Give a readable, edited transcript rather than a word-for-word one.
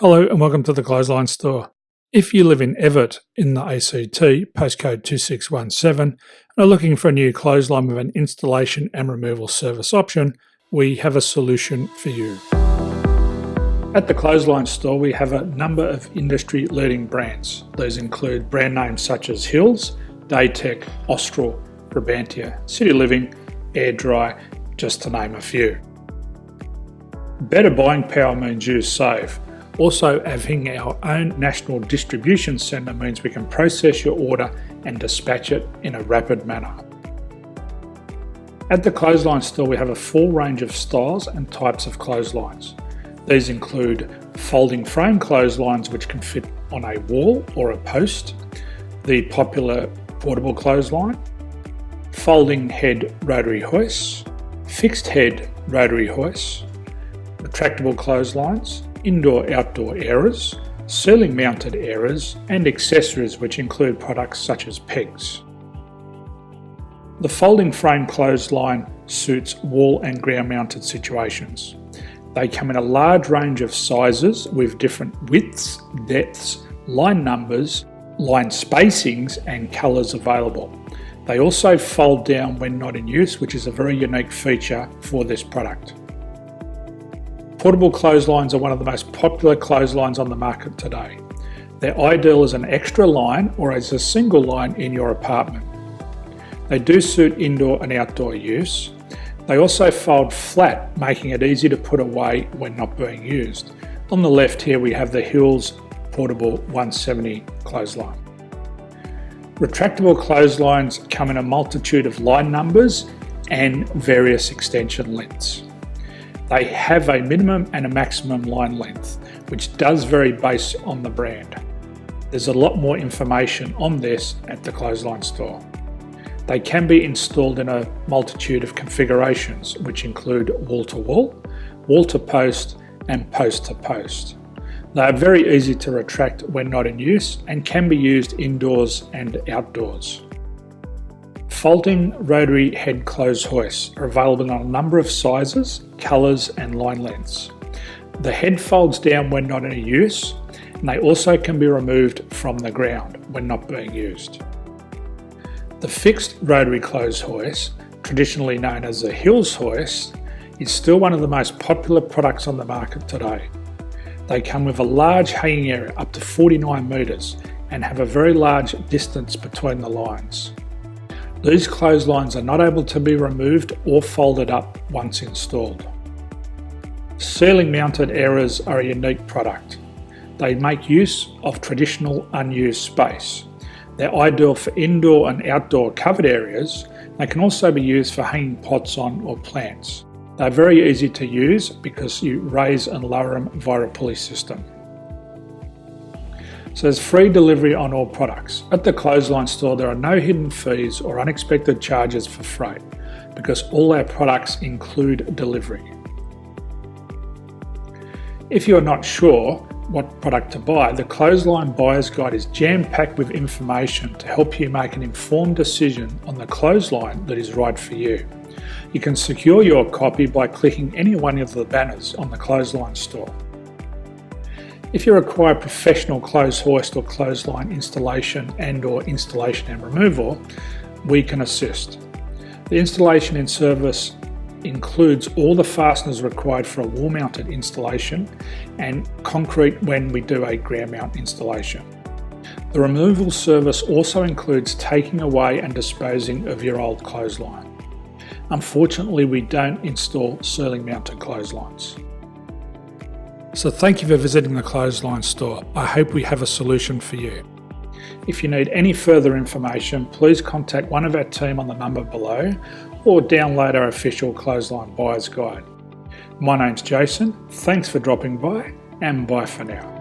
Hello and welcome to the Clothesline Store. If you live in Evatt in the ACT, postcode 2617, and are looking for a new clothesline with an installation and removal service option, we have a solution for you. At the Clothesline Store, we have a number of industry-leading brands. These include brand names such as Hills, Daytech, Austral, Brabantia, City Living, Air Dry, just to name a few. Better buying power means you save. Also, having our own national distribution centre means we can process your order and dispatch it in a rapid manner. At the Clothesline Store, we have a full range of styles and types of clotheslines. These include folding frame clotheslines which can fit on a wall or a post, the popular portable clothesline, folding head rotary hoists, fixed head rotary hoists, retractable clotheslines, indoor-outdoor airers, ceiling mounted airers, and accessories which include products such as pegs. The folding frame clothesline suits wall and ground mounted situations. They come in a large range of sizes with different widths, depths, line numbers, line spacings and colours available. They also fold down when not in use, which is a very unique feature for this product. Portable clotheslines are one of the most popular clotheslines on the market today. They're ideal as an extra line or as a single line in your apartment. They do suit indoor and outdoor use. They also fold flat, making it easy to put away when not being used. On the left here we have the Hills Portable 170 clothesline. Retractable clotheslines come in a multitude of line numbers and various extension lengths. They have a minimum and a maximum line length, which does vary based on the brand. There's a lot more information on this at the Clothesline Store. They can be installed in a multitude of configurations, which include wall-to-wall, wall-to-post, and post-to-post. They are very easy to retract when not in use and can be used indoors and outdoors. Folding rotary head clothes hoists are available in a number of sizes, colours and line lengths. The head folds down when not in use, and they also can be removed from the ground when not being used. The fixed rotary clothes hoist, traditionally known as the Hills hoist, is still one of the most popular products on the market today. They come with a large hanging area up to 49 metres and have a very large distance between the lines. These clotheslines are not able to be removed or folded up once installed. Ceiling mounted airers are a unique product. They make use of traditional unused space. They're ideal for indoor and outdoor covered areas. They can also be used for hanging pots on or plants. They're very easy to use because you raise and lower them via a pulley system. So there's free delivery on all products. At the Clothesline Store, there are no hidden fees or unexpected charges for freight because all our products include delivery. If you are not sure what product to buy, the Clothesline Buyer's Guide is jam-packed with information to help you make an informed decision on the clothesline that is right for you. You can secure your copy by clicking any one of the banners on the Clothesline Store. If you require professional clothes hoist or clothesline installation and/or installation and removal, we can assist. The installation and service includes all the fasteners required for a wall-mounted installation and concrete when we do a ground mount installation. The removal service also includes taking away and disposing of your old clothesline. Unfortunately, we don't install ceiling mounted clotheslines. So thank you for visiting the Clothesline Store. I hope we have a solution for you. If you need any further information, please contact one of our team on the number below or download our official Clothesline Buyer's Guide. My name's Jason, thanks for dropping by and bye for now.